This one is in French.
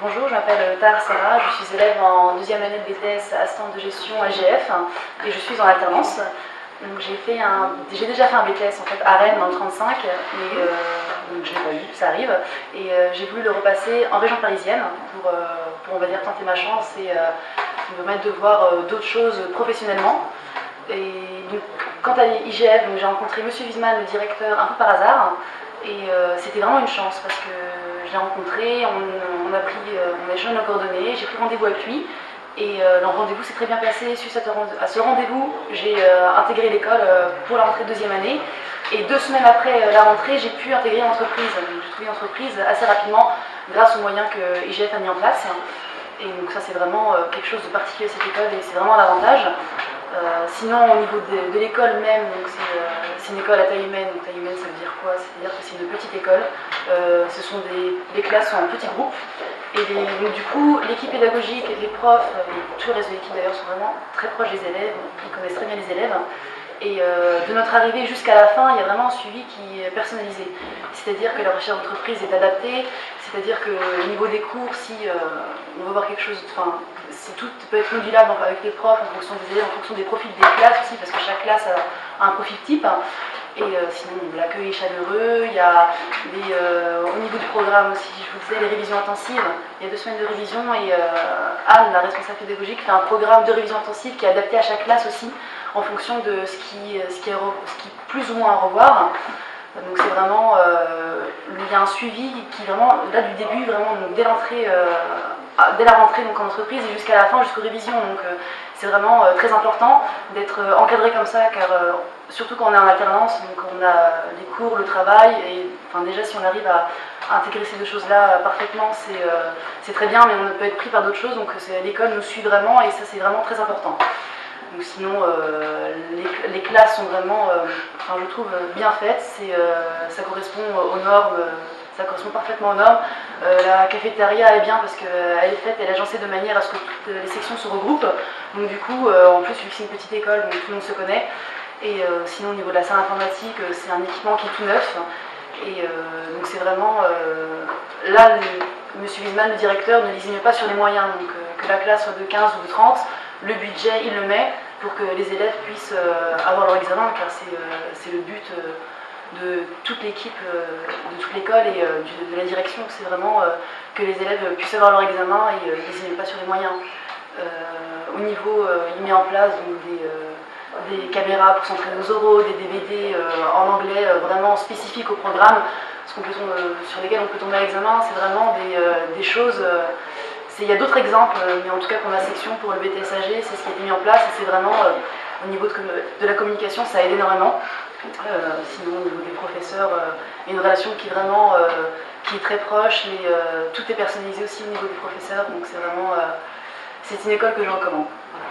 Bonjour, je m'appelle Tahar Sarah, je suis élève en deuxième année de BTS assistante de gestion AGF et je suis en alternance. Donc j'ai déjà fait un BTS en fait à Rennes dans le 35, mais donc je l'ai pas eu, ça arrive. Et j'ai voulu le repasser en région parisienne pour on va dire tenter ma chance et me permettre de voir d'autres choses professionnellement. Et donc, quant à l'IGF, j'ai rencontré Monsieur Wiesmann, le directeur, un peu par hasard. Et c'était vraiment une chance parce que je l'ai rencontré, on a échangé nos coordonnées, j'ai pris rendez-vous avec lui. Et le rendez-vous s'est très bien passé. Suite à ce rendez-vous, j'ai intégré l'école pour la rentrée de deuxième année. Et 2 semaines après la rentrée, j'ai pu intégrer l'entreprise. J'ai trouvé une entreprise assez rapidement grâce aux moyens que IGF a mis en place. Et donc ça c'est vraiment quelque chose de particulier à cette école et c'est vraiment un avantage. Sinon au niveau de l'école même, c'est une école à taille humaine. Donc taille humaine ça veut dire quoi? C'est-à-dire que c'est une petite école. Les classes sont en petits groupes. Et donc du coup, l'équipe pédagogique, les profs, et tout le reste de l'équipe d'ailleurs sont vraiment très proches des élèves, ils connaissent très bien les élèves. Et de notre arrivée jusqu'à la fin, il y a vraiment un suivi qui est personnalisé. C'est-à-dire que la recherche d'entreprise est adaptée, c'est-à-dire que au niveau des cours, si on veut voir quelque chose, tout peut être modulable avec les profs en fonction des élèves, en fonction des profils des classes aussi, parce que chaque classe a un profil type. Et sinon, l'accueil est chaleureux, il y a au niveau du programme aussi, je vous disais, les révisions intensives. Il y a 2 semaines de révision et Anne, la responsable pédagogique, fait un programme de révision intensive qui est adapté à chaque classe aussi, en fonction de ce qui est plus ou moins à revoir. Donc c'est vraiment, il y a un suivi qui vraiment, là du début, vraiment, donc, dès la rentrée donc, en entreprise et jusqu'à la fin, jusqu'aux révisions. Donc c'est vraiment très important d'être encadré comme ça, car surtout quand on est en alternance, donc on a les cours, le travail, et enfin, déjà si on arrive à intégrer ces 2 choses-là parfaitement, c'est très bien, mais on peut être pris par d'autres choses, donc l'école nous suit vraiment, et ça c'est vraiment très important. Donc, sinon, les classes sont vraiment, je trouve, bien faites, ça correspond aux normes, ça correspond parfaitement aux normes. La cafétéria est bien parce qu'elle est faite, elle est agencée de manière à ce que toutes les sections se regroupent. Donc du coup, en plus, vu que c'est une petite école, donc tout le monde se connaît. Et sinon, au niveau de la salle informatique, c'est un équipement qui est tout neuf. Et donc c'est vraiment... là, Monsieur Wiesmann, le directeur, ne lésinait pas sur les moyens. Donc que la classe soit de 15 ou de 30, le budget, il le met pour que les élèves puissent avoir leur examen, car c'est le but de toute l'équipe, de toute l'école et de la direction. C'est vraiment que les élèves puissent avoir leur examen et ils n'hésitent pas sur les moyens. Au niveau, il met en place donc, des caméras pour s'entraîner aux oraux, des DVD en anglais vraiment spécifiques au programme, sur lesquels on peut tomber à l'examen. C'est vraiment des choses... il y a d'autres exemples, mais en tout cas pour ma section, pour le BTS-AG, c'est ce qui a été mis en place et c'est vraiment, au niveau de la communication, ça aide énormément. Sinon, au niveau des professeurs, il y a une relation qui est très proche, mais tout est personnalisé aussi au niveau des professeurs, donc c'est vraiment, c'est une école que je recommande. Voilà.